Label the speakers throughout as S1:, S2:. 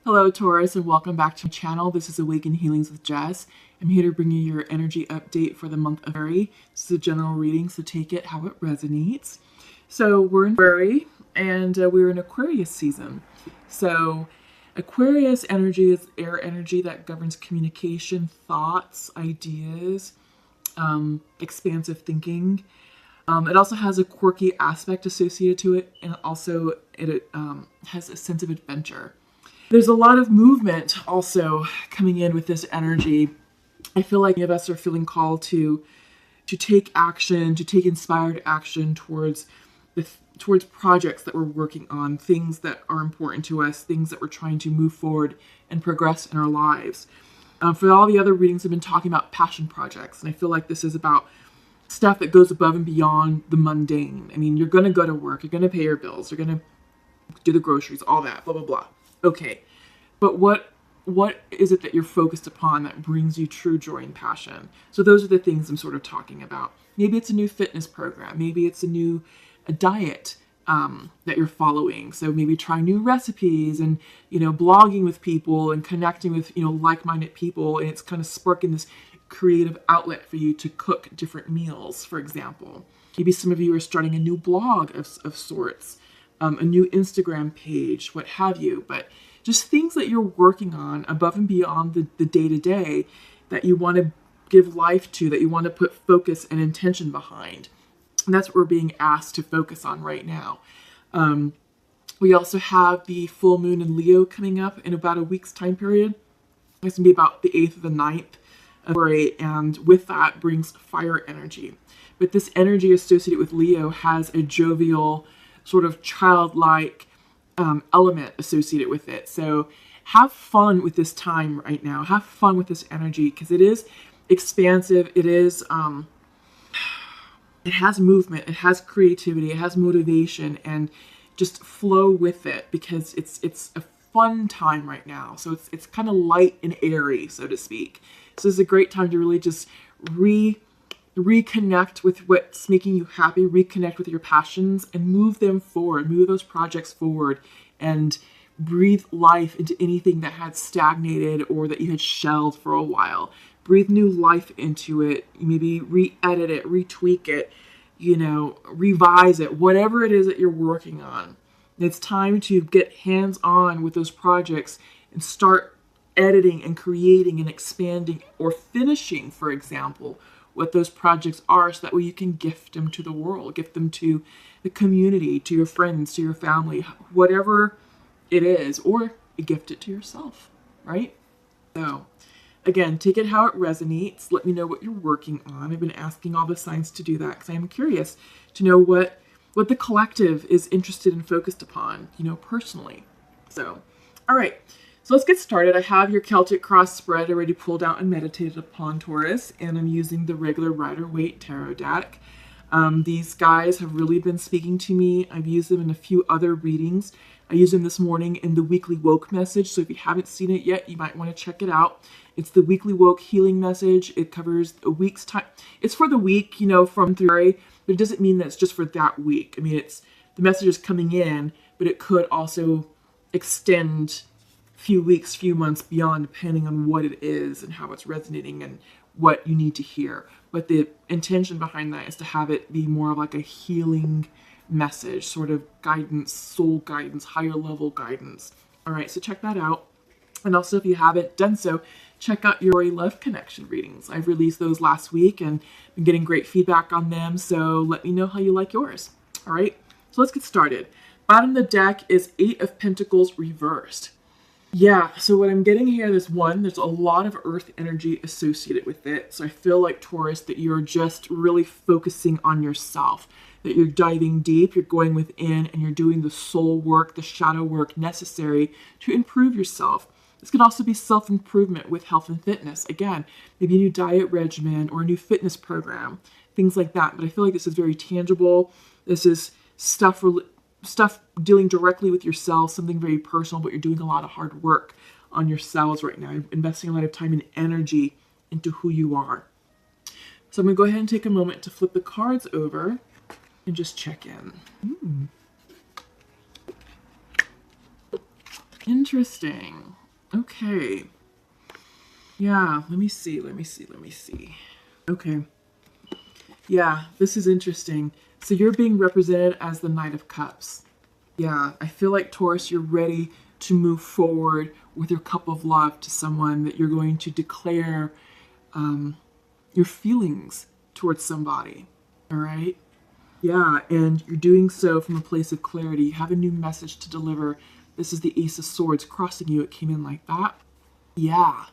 S1: Hello Taurus, and welcome back to my channel. This is Awaken Healings with Jess. I'm here to bring you your energy update for the month of February. This is a general reading, so take it how it resonates. So we're in February, and we're in Aquarius season. So Aquarius energy is air energy that governs communication, thoughts, ideas, expansive thinking. It also has a quirky aspect associated to it, and also it has a sense of adventure. There's a lot of movement also coming in with this energy. I feel like many of us are feeling called to take action, to take inspired action towards projects that we're working on, things that are important to us, things that we're trying to move forward and progress in our lives. For all the other readings, I've been talking about passion projects, and I feel like this is about stuff that goes above and beyond the mundane. I mean, you're going to go to work, you're going to pay your bills, you're going to do the groceries, all that, blah, blah, blah. Okay, but what is it that you're focused upon that brings you true joy and passion? So those are the things I'm sort of talking about. Maybe it's a new fitness program. Maybe it's a diet that you're following. So maybe try new recipes and, blogging with people and connecting with, like-minded people. And it's kind of sparking this creative outlet for you to cook different meals, for example. Maybe some of you are starting a new blog of sorts. A new Instagram page, what have you, but just things that you're working on above and beyond the day-to-day that you want to give life to, that you want to put focus and intention behind. And that's what we're being asked to focus on right now. We also have the full moon in Leo coming up in about a week's time period. It's going to be about the 8th or the 9th of February, and with that brings fire energy. But this energy associated with Leo has a jovial, sort of childlike element associated with it. So have fun with this time right now. Have fun with this energy, because it is expansive. It is, it has movement. It has creativity. It has motivation, and just flow with it, because it's a fun time right now. So it's kind of light and airy, so to speak. So it's a great time to really just reconnect with what's making you happy, reconnect with your passions, and move them forward, move those projects forward, and breathe life into anything that had stagnated or that you had shelved for a while. Breathe new life into it, maybe re-edit it, retweak it, revise it, whatever it is that you're working on. It's time to get hands-on with those projects and start editing and creating and expanding or finishing, for example, what those projects are, so that way you can gift them to the world, gift them to the community, to your friends, to your family, whatever it is, or you gift it to yourself, right? So again, take it how it resonates. Let me know what you're working on. I've been asking all the signs to do that because I'm curious to know what the collective is interested and focused upon, personally. So, all right. So let's get started. I have your Celtic Cross spread already pulled out and meditated upon, Taurus, and I'm using the regular Rider-Waite Tarot deck. These guys have really been speaking to me. I've used them in a few other readings. I used them this morning in the Weekly Woke message, so if you haven't seen it yet, you might want to check it out. It's the Weekly Woke healing message. It covers a week's time. It's for the week, from February, but it doesn't mean that it's just for that week. I mean, the message is coming in, but it could also extend few weeks, few months beyond, depending on what it is and how it's resonating and what you need to hear. But the intention behind that is to have it be more of like a healing message, sort of guidance, soul guidance, higher level guidance. All right, so check that out. And also, if you haven't done so, check out your Love Connection readings. I've released those last week and been getting great feedback on them, so let me know how you like yours. All right, so let's get started. Bottom of the deck is 8 of Pentacles reversed. Yeah, so what I'm getting here is, there's a lot of earth energy associated with it. So I feel like, Taurus, that you're just really focusing on yourself, that you're diving deep, you're going within, and you're doing the soul work, the shadow work necessary to improve yourself. This could also be self-improvement with health and fitness. Again, maybe a new diet regimen or a new fitness program, things like that. But I feel like this is very tangible. This is stuff dealing directly with yourself, something very personal, but you're doing a lot of hard work on yourselves right now. You're investing a lot of time and energy into who you are. So I'm going to go ahead and take a moment to flip the cards over and just check in. Interesting. Okay. Yeah, let me see. Okay. Yeah, this is interesting. So you're being represented as the Knight of Cups. Yeah, I feel like, Taurus, you're ready to move forward with your cup of love to someone, that you're going to declare your feelings towards somebody. All right? Yeah, and you're doing so from a place of clarity. You have a new message to deliver. This is the Ace of Swords crossing you. It came in like that. Yeah.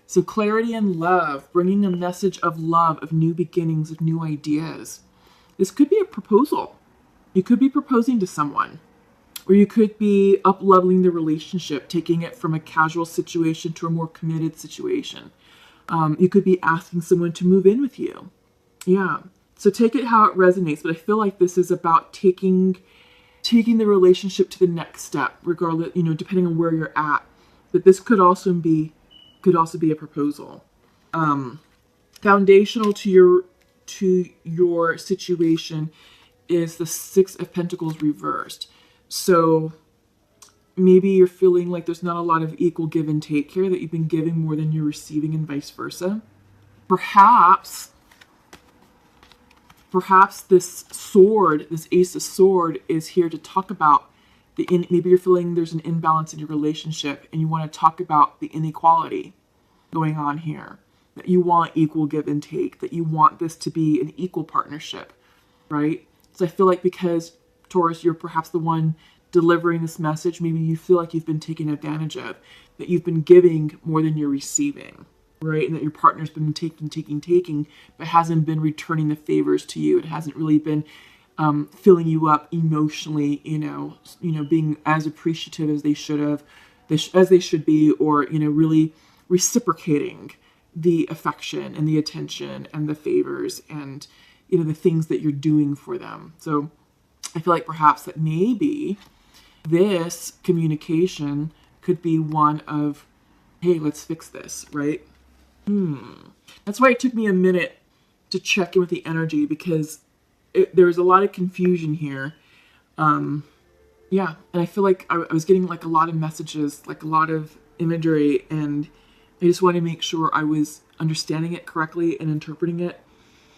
S1: So clarity and love, bringing a message of love, of new beginnings, of new ideas. This could be a proposal. You could be proposing to someone, or you could be up-leveling the relationship, taking it from a casual situation to a more committed situation. You could be asking someone to move in with you. Yeah. So take it how it resonates, but I feel like this is about taking the relationship to the next step, regardless, depending on where you're at. But this could also be a proposal. Foundational to your situation is the Six of Pentacles reversed. So maybe you're feeling like there's not a lot of equal give and take here, that you've been giving more than you're receiving, and vice versa. Perhaps this sword, this Ace of Sword, is here to talk about maybe you're feeling there's an imbalance in your relationship, and you want to talk about the inequality going on here, that you want equal give and take, that you want this to be an equal partnership, right? So I feel like, because, Taurus, you're perhaps the one delivering this message, maybe you feel like you've been taken advantage of, that you've been giving more than you're receiving, right? And that your partner's been taking, but hasn't been returning the favors to you. It hasn't really been filling you up emotionally, being as appreciative as they should have, as they should be, or, really reciprocating the affection and the attention and the favors and, the things that you're doing for them. So I feel like perhaps that maybe this communication could be one of, hey, let's fix this, right? That's why it took me a minute to check in with the energy, because there was a lot of confusion here. Yeah, and I feel like I was getting like a lot of messages, like a lot of imagery, and I just wanted to make sure I was understanding it correctly and interpreting it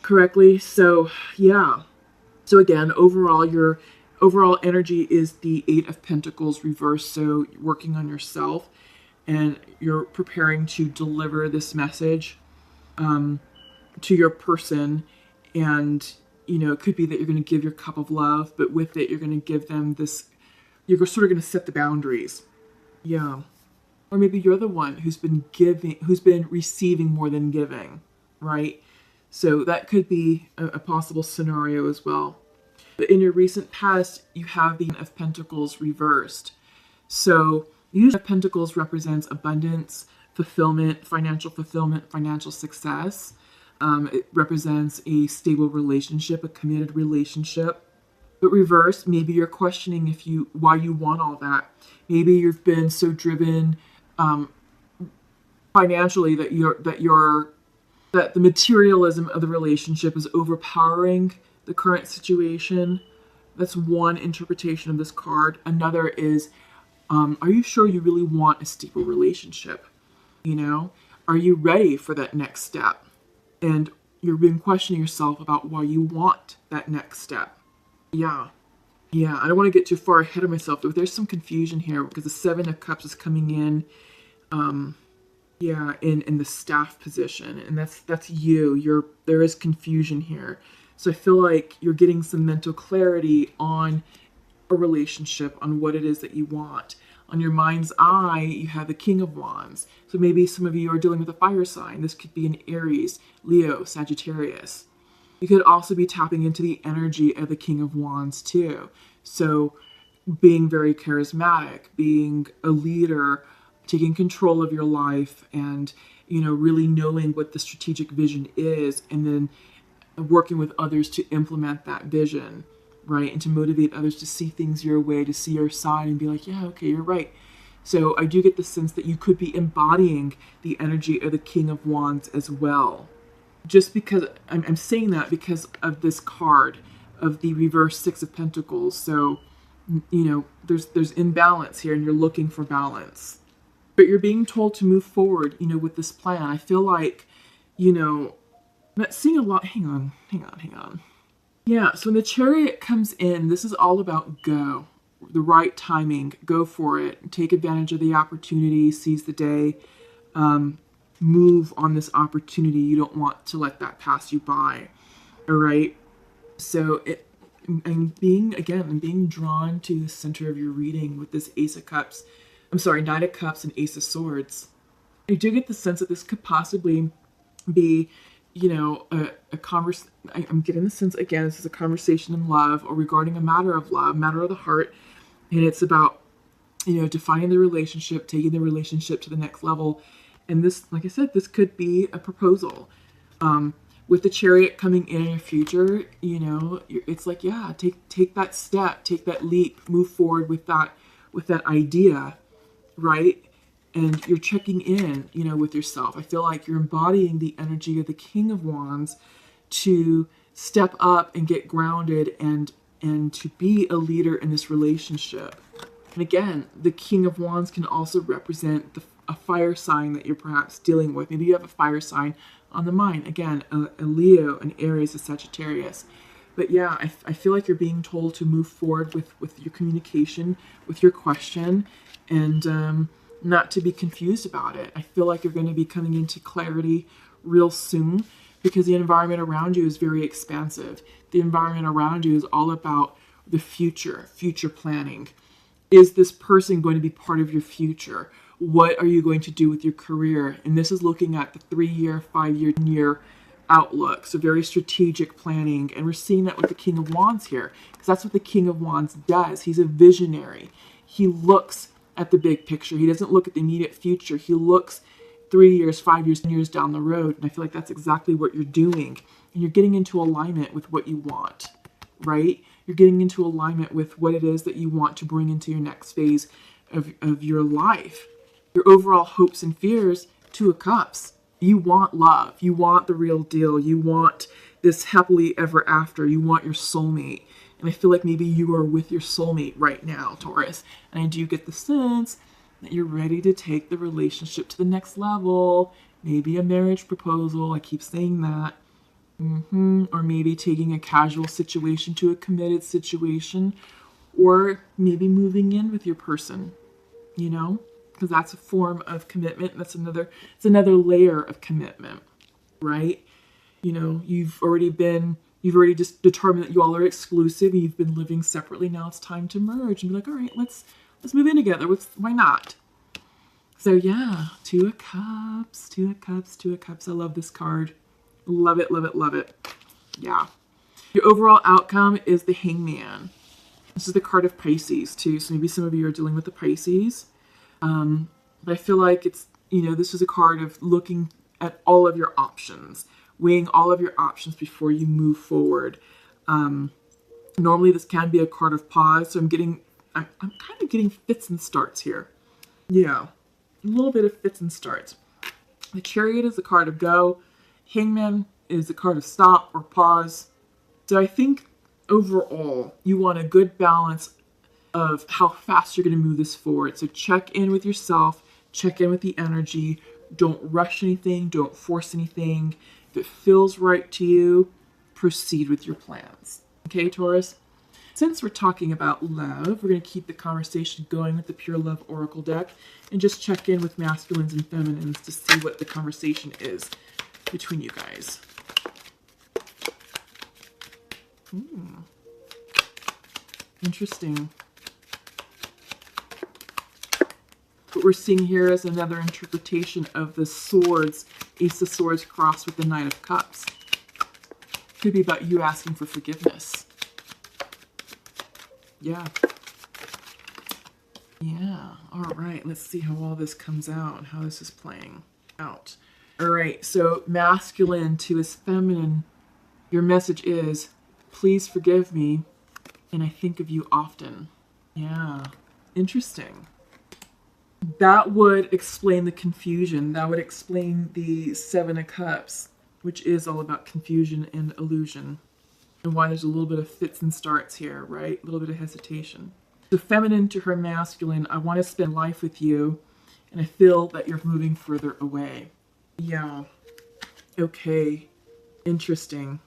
S1: correctly. So yeah. So again, your overall energy is the Eight of Pentacles reversed. So you're working on yourself, and you're preparing to deliver this message to your person. And, it could be that you're going to give your cup of love, but with it, you're going to give them this, you're sort of going to set the boundaries. Yeah. Or maybe you're the one who's been receiving more than giving, right? So that could be a possible scenario as well. But in your recent past, you have the Ten of Pentacles reversed. So usually Pentacles represents abundance, fulfillment, financial success. It represents a stable relationship, a committed relationship. But reverse, maybe you're questioning why you want all that. Maybe you've been so driven financially that the materialism of the relationship is overpowering the current situation. That's one interpretation of this card. Another is, are you sure you really want a stable relationship? Are you ready for that next step? And you've been questioning yourself about why you want that next step. Yeah. I don't want to get too far ahead of myself, but there's some confusion here, because the Seven of Cups is coming in, in the staff position, and that's you. There is confusion here. So I feel like you're getting some mental clarity on a relationship, on what it is that you want. On your mind's eye, you have the King of Wands. So maybe some of you are dealing with a fire sign. This could be an Aries, Leo, Sagittarius. You could also be tapping into the energy of the King of Wands too. So being very charismatic, being a leader, taking control of your life, and, really knowing what the strategic vision is, and then working with others to implement that vision, right? And to motivate others to see things your way, to see your side and be like, yeah, okay, you're right. So I do get the sense that you could be embodying the energy of the King of Wands as well. Just because I'm saying that because of this card of the reverse Six of Pentacles. So there's imbalance here, and you're looking for balance. But you're being told to move forward, with this plan. I feel like, I'm not seeing a lot. Hang on. Yeah, so when the Chariot comes in, this is all about go. The right timing, go for it. Take advantage of the opportunity, seize the day, move on this opportunity. You don't want to let that pass you by. All right. So I'm being drawn to the center of your reading with this Ace of Cups. I'm sorry, Knight of Cups and Ace of Swords. I do get the sense that this could possibly be, a conversation. I'm getting the sense, again, this is a conversation in love or regarding a matter of love, matter of the heart. And it's about, defining the relationship, taking the relationship to the next level. And this, like I said, this could be a proposal. With the Chariot coming in your future, it's like, yeah, take that step, take that leap, move forward with that idea, right? And you're checking in, with yourself. I feel like you're embodying the energy of the King of Wands to step up and get grounded and to be a leader in this relationship. And again, the King of Wands can also represent a fire sign that you're perhaps dealing with. Maybe you have a fire sign on the mind. Again, a Leo, an Aries, a Sagittarius. But yeah, I feel like you're being told to move forward with your communication, with your question, and not to be confused about it. I feel like you're going to be coming into clarity real soon because the environment around you is very expansive. The environment around you is all about the future planning. Is this person going to be part of your future? What are you going to do with your career? And this is looking at the 3-year, 5-year, 10-year outlook. So very strategic planning. And we're seeing that with the King of Wands here, because that's what the King of Wands does. He's a visionary. He looks at the big picture. He doesn't look at the immediate future. He looks 3 years, 5 years, 10 years down the road. And I feel like that's exactly what you're doing. And you're getting into alignment with what you want, right? You're getting into alignment with what it is that you want to bring into your next phase of your life. Your overall hopes and fears, 2 of Cups. You want love. You want the real deal. You want this happily ever after. You want your soulmate. And I feel like maybe you are with your soulmate right now, Taurus. And I do get the sense that you're ready to take the relationship to the next level. Maybe a marriage proposal. I keep saying that. Or maybe taking a casual situation to a committed situation. Or maybe moving in with your person, because that's a form of commitment. It's another layer of commitment, right? You've already just determined that you all are exclusive and you've been living separately. Now it's time to merge and be like, all right, let's move in together. Why not? So yeah, 2 of Cups, 2 of Cups, 2 of Cups. I love this card. Love it, love it, love it. Yeah. Your overall outcome is the Hangman. This is the card of Pisces too. So maybe some of you are dealing with the Pisces. But I feel like it's, this is a card of looking at all of your options, weighing all of your options before you move forward. Normally this can be a card of pause. So I'm kind of getting fits and starts here. Yeah. A little bit of fits and starts. The Chariot is a card of go. Hangman is a card of stop or pause. So I think overall you want a good balance of how fast you're going to move this forward. So check in with yourself, check in with the energy. Don't rush anything, don't force anything. If it feels right to you, proceed with your plans. Okay, Taurus? Since we're talking about love, we're going to keep the conversation going with the Pure Love Oracle deck and just check in with masculines and feminines to see what the conversation is between you guys. Interesting. What we're seeing here is another interpretation of the swords, Ace of Swords crossed with the Knight of Cups. Could be about you asking for forgiveness. Yeah. Yeah. All right. Let's see how all this comes out, how this is playing out. All right. So masculine to his feminine, your message is, please forgive me, and I think of you often. Yeah. Interesting. That would explain the confusion. That would explain the 7 of Cups, which is all about confusion and illusion. And why there's a little bit of fits and starts here, right? A little bit of hesitation. The feminine to her masculine, I want to spend life with you, and I feel that you're moving further away. Yeah. Okay. Interesting.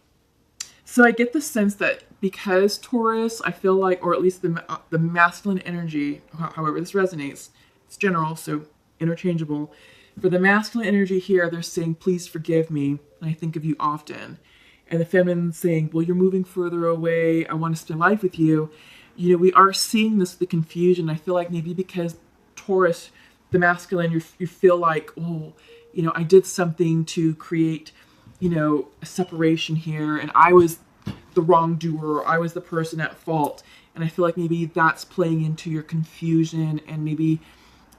S1: So I get the sense that because Taurus, I feel like, or at least the masculine energy, however this resonates, it's general, so interchangeable. For the masculine energy here, they're saying, please forgive me, and I think of you often. And the feminine saying, well, you're moving further away, I want to spend life with you. You know, we are seeing this, the confusion. I feel like maybe because Taurus, the masculine, you feel like, oh, you know, I did something to create, you know, a separation here, and I was the wrongdoer, I was the person at fault. And I feel like maybe that's playing into your confusion, and maybe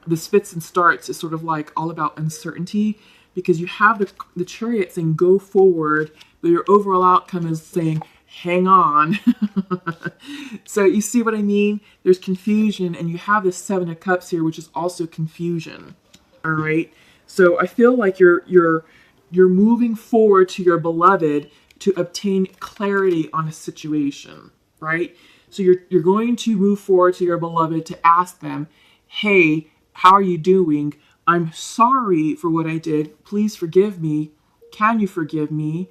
S1: the spits and starts is sort of like all about uncertainty, because you have the Chariot saying go forward, but your overall outcome is saying hang on. So you see what I mean? There's confusion, and you have this Seven of Cups here, which is also confusion. All right. So I feel like you're moving forward to your beloved to obtain clarity on a situation, right? So you're going to move forward to your beloved to ask them, hey, how are you doing? I'm sorry for what I did. Please forgive me. Can you forgive me?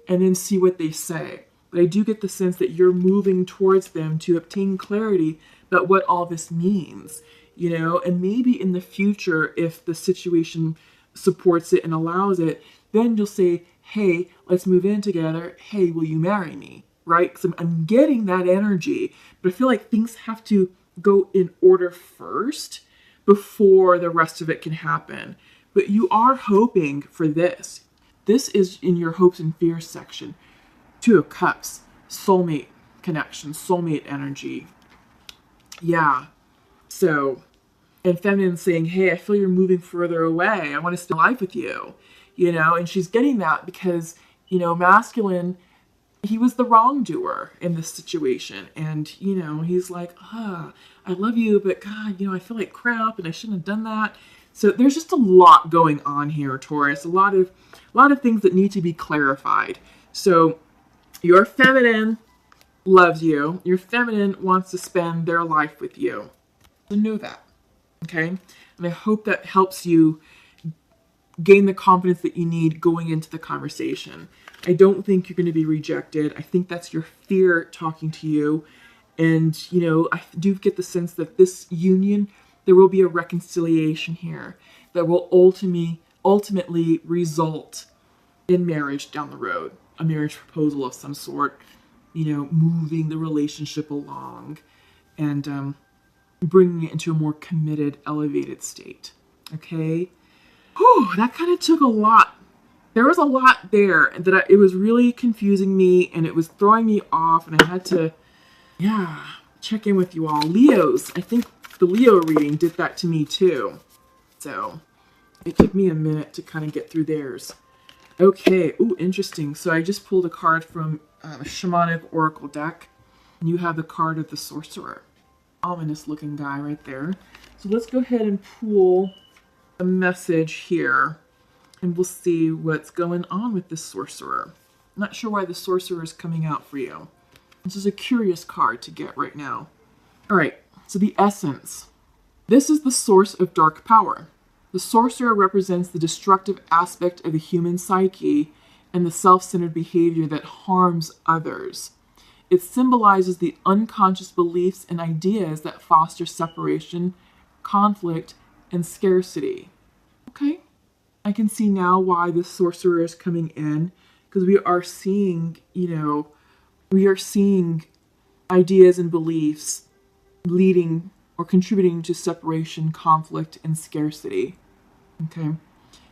S1: And then see what they say. But I do get the sense that you're moving towards them to obtain clarity about what all this means, you know, and maybe in the future, if the situation supports it and allows it, then you'll say, hey, let's move in together. Hey, will you marry me? Right? Because I'm getting that energy, but I feel like things have to go in order first before the rest of it can happen. But you are hoping for this. This is in your hopes and fears section. Two of Cups, soulmate connection, soulmate energy. Yeah. So, and feminine saying, hey, I feel you're moving further away. I want to spend life with you. You know, and she's getting that because, you know, masculine, he was the wrongdoer in this situation. And, you know, he's like, I love you, but God, you know, I feel like crap and I shouldn't have done that. So there's just a lot going on here, Taurus. A lot of things that need to be clarified. So your feminine loves you. Your feminine wants to spend their life with you. So know that, okay? And I hope that helps you gain the confidence that you need going into the conversation. I don't think you're going to be rejected. I think that's your fear talking to you. And, you know, I do get the sense that this union, there will be a reconciliation here that will ultimately result in marriage down the road, a marriage proposal of some sort, you know, moving the relationship along and bringing it into a more committed, elevated state. Okay? Whew, that kind of took a lot. There was a lot there that it was really confusing me, and it was throwing me off, and I had to, check in with you all. Leos, I think the Leo reading did that to me too. So it took me a minute to kind of get through theirs. Okay, ooh, interesting. So I just pulled a card from a shamanic oracle deck, and you have the card of the sorcerer. Ominous looking guy right there. So let's go ahead and pull a message here, and we'll see what's going on with this sorcerer. I'm not sure why the sorcerer is coming out for you. This is a curious card to get right now. All right, so the essence. This is the source of dark power. The sorcerer represents the destructive aspect of the human psyche and the self-centered behavior that harms others. It symbolizes the unconscious beliefs and ideas that foster separation, conflict, and scarcity. Okay, I can see now why this sorcerer is coming in, because we are seeing, ideas and beliefs leading or contributing to separation, conflict, and scarcity. Okay,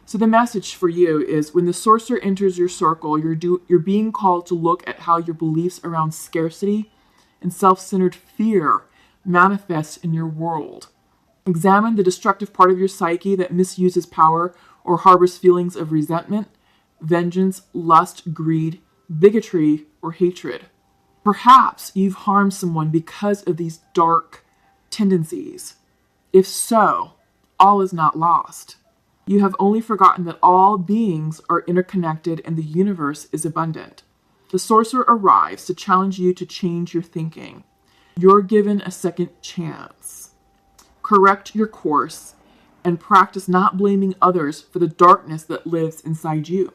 S1: so the message for you is when the sorcerer enters your circle, you're being called to look at how your beliefs around scarcity and self-centered fear manifest in your world. Examine the destructive part of your psyche that misuses power or harbors feelings of resentment, vengeance, lust, greed, bigotry, or hatred. Perhaps you've harmed someone because of these dark tendencies. If so, all is not lost. You have only forgotten that all beings are interconnected and the universe is abundant. The sorcerer arrives to challenge you to change your thinking. You're given a second chance. Correct your course and practice not blaming others for the darkness that lives inside you.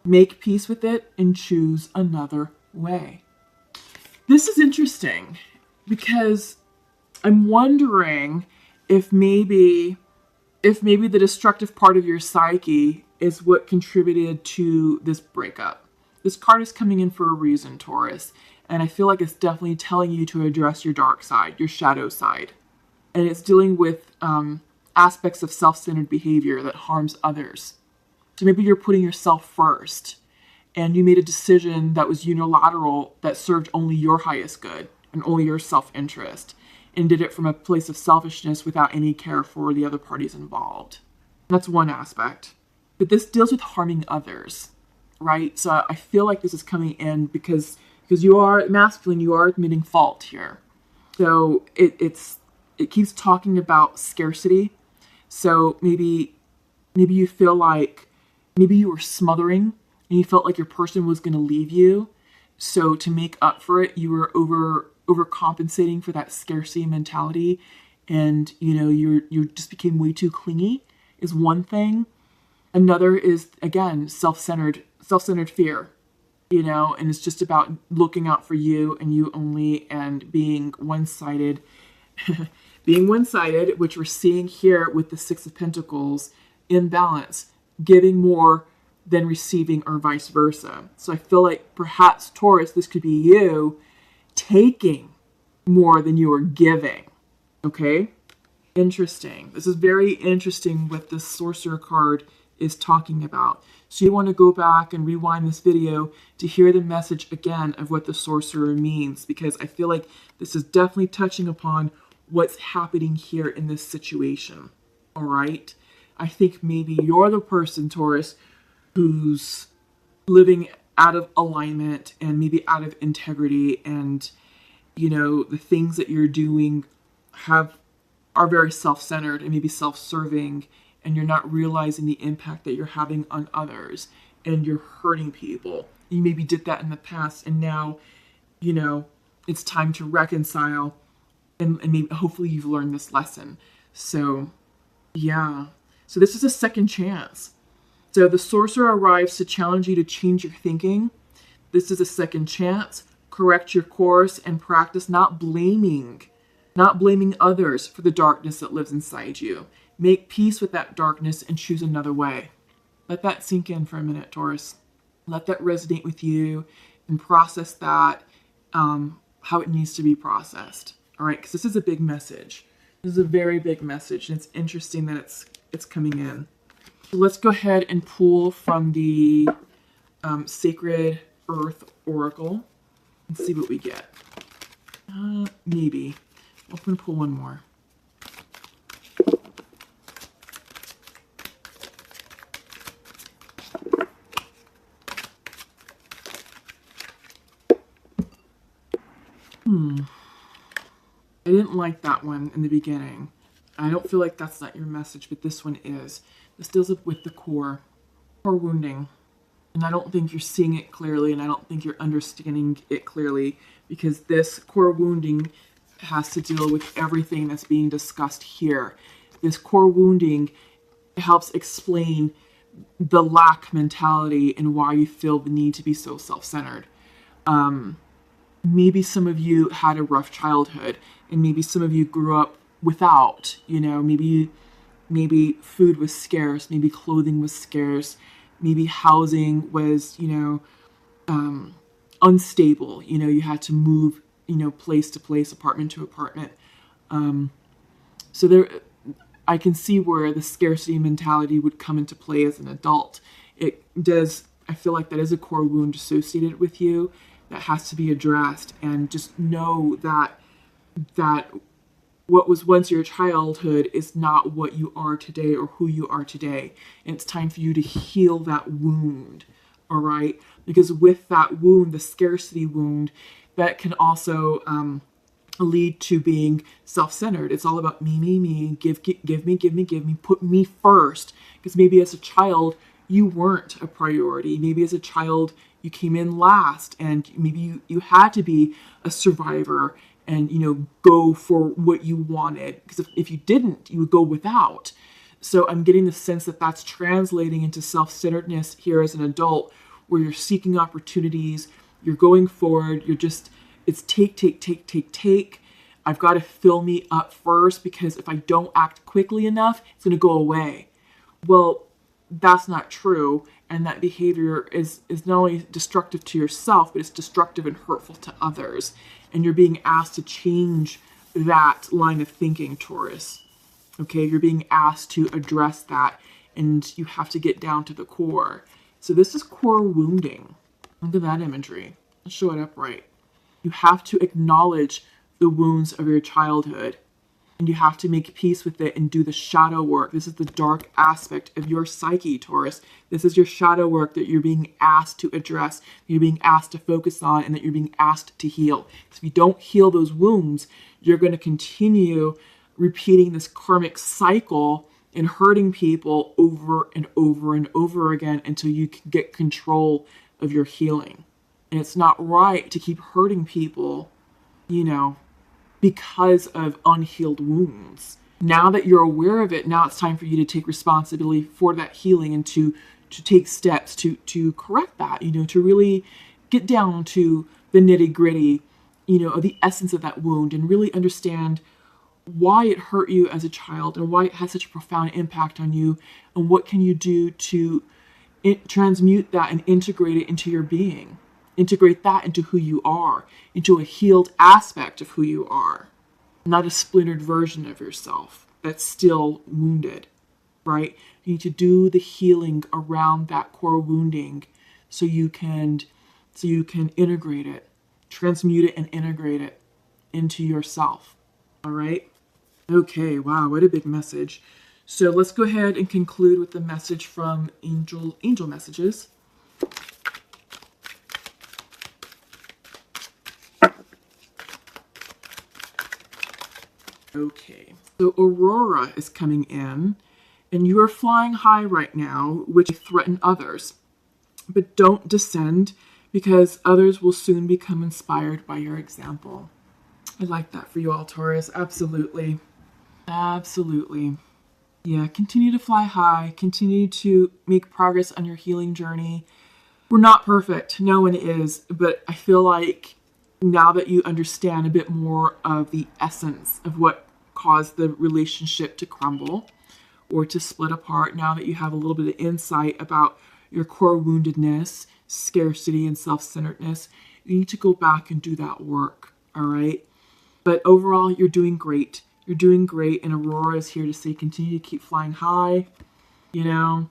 S1: Make peace with it and choose another way. This is interesting because I'm wondering if maybe the destructive part of your psyche is what contributed to this breakup. This card is coming in for a reason, Taurus, and I feel like it's definitely telling you to address your dark side, your shadow side. And it's dealing with aspects of self-centered behavior that harms others. So maybe you're putting yourself first, and you made a decision that was unilateral, that served only your highest good and only your self-interest, and did it from a place of selfishness without any care for the other parties involved. That's one aspect. But this deals with harming others, right? So I feel like this is coming in because you are masculine, you are admitting fault here. So it keeps talking about scarcity. So maybe you feel like maybe you were smothering and you felt like your person was going to leave you. So to make up for it, you were overcompensating for that scarcity mentality, and you just became way too clingy is one thing. Another is, again, self-centered fear, and it's just about looking out for you and you only, and being one-sided. Being one-sided, which we're seeing here with the Six of Pentacles, imbalance, giving more than receiving, or vice versa. So I feel like perhaps, Taurus, this could be you taking more than you are giving. Okay? Interesting. This is very interesting what the Sorcerer card is talking about. So you want to go back and rewind this video to hear the message again of what the Sorcerer means, because I feel like this is definitely touching upon what's happening here in this situation. All right? I think maybe you're the person, Taurus, who's living out of alignment and maybe out of integrity, and the things that you're doing are very self-centered and maybe self-serving, and you're not realizing the impact that you're having on others, and you're hurting people. You maybe did that in the past, and now it's time to reconcile, and maybe hopefully you've learned this lesson. So yeah, so this is a second chance. So the Sorcerer arrives to challenge you to change your thinking. This is a second chance. Correct your course and practice not blaming others for the darkness that lives inside you. Make peace with that darkness and choose another way. Let that sink in for a minute, Taurus. Let that resonate with you and process that how it needs to be processed. All right, because this is a big message. This is a very big message, and it's interesting that it's coming in. So let's go ahead and pull from the Sacred Earth Oracle and see what we get. Maybe. I'm going to pull one more. I didn't like that one in the beginning. I don't feel like that's not your message, but this one is. This deals with the core wounding. And I don't think you're seeing it clearly, and I don't think you're understanding it clearly, because this core wounding has to deal with everything that's being discussed here. This core wounding helps explain the lack mentality and why you feel the need to be so self-centered. Maybe some of you had a rough childhood, and maybe some of you grew up without, maybe food was scarce, maybe clothing was scarce, maybe housing was, unstable. You had to move, place to place, apartment to apartment. So there, I can see where the scarcity mentality would come into play as an adult. It does, I feel like that is a core wound associated with you that has to be addressed, and just know that what was once your childhood is not what you are today or who you are today. And it's time for you to heal that wound, all right? Because with that wound, the scarcity wound, that can also lead to being self-centered. It's all about me, give me, put me first. Because maybe as a child, you weren't a priority. Maybe as a child, you came in last, and maybe you had to be a survivor, and, go for what you wanted. Because if you didn't, you would go without. So I'm getting the sense that that's translating into self-centeredness here as an adult, where you're seeking opportunities, you're going forward, it's take, take, take, take, take. I've got to fill me up first, because if I don't act quickly enough, it's going to go away. Well, that's not true. And that behavior is not only destructive to yourself, but it's destructive and hurtful to others. And you're being asked to change that line of thinking, Taurus. Okay, you're being asked to address that, and you have to get down to the core. So this is core wounding. Look at that imagery. Let's show it up right. You have to acknowledge the wounds of your childhood, and you have to make peace with it and do the shadow work. This is the dark aspect of your psyche, Taurus. This is your shadow work that you're being asked to address, that you're being asked to focus on, and that you're being asked to heal. So if you don't heal those wounds, you're going to continue repeating this karmic cycle and hurting people over and over and over again until you can get control of your healing. And it's not right to keep hurting people, because of unhealed wounds. Now that you're aware of it, now it's time for you to take responsibility for that healing and to take steps to correct that, to really get down to the nitty gritty, of the essence of that wound, and really understand why it hurt you as a child and why it has such a profound impact on you, and what can you do to transmute that and integrate it into your being. Integrate that into who you are, into a healed aspect of who you are, not a splintered version of yourself that's still wounded, right? You need to do the healing around that core wounding so you can integrate it, transmute it, and integrate it into yourself. All right? Okay, wow, what a big message. So let's go ahead and conclude with the message from angel messages. Okay, so Aurora is coming in, and you are flying high right now, which threaten others. But don't descend, because others will soon become inspired by your example. I like that for you all, Taurus. Absolutely. Absolutely. Yeah, continue to fly high. Continue to make progress on your healing journey. We're not perfect. No one is. But I feel like now that you understand a bit more of the essence of what caused the relationship to crumble or to split apart, now that you have a little bit of insight about your core woundedness, scarcity, and self-centeredness, you need to go back and do that work, all right? But overall, you're doing great. You're doing great, and Aurora is here to say continue to keep flying high. You're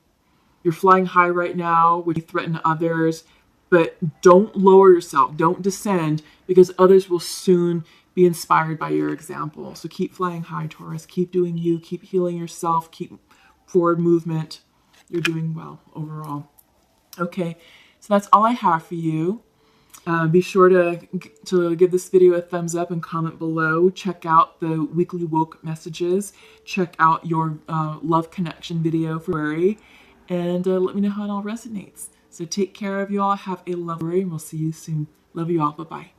S1: flying high right now, which you threaten others, but don't lower yourself. Don't descend, because others will soon be inspired by your example. So keep flying high, Taurus. Keep doing you. Keep healing yourself. Keep forward movement. You're doing well overall. Okay, so that's all I have for you. Be sure to give this video a thumbs up and comment below. Check out the weekly woke messages. Check out your love connection video for February. And let me know how it all resonates. So take care of you all. Have a lovely day, and we'll see you soon. Love you all. Bye-bye.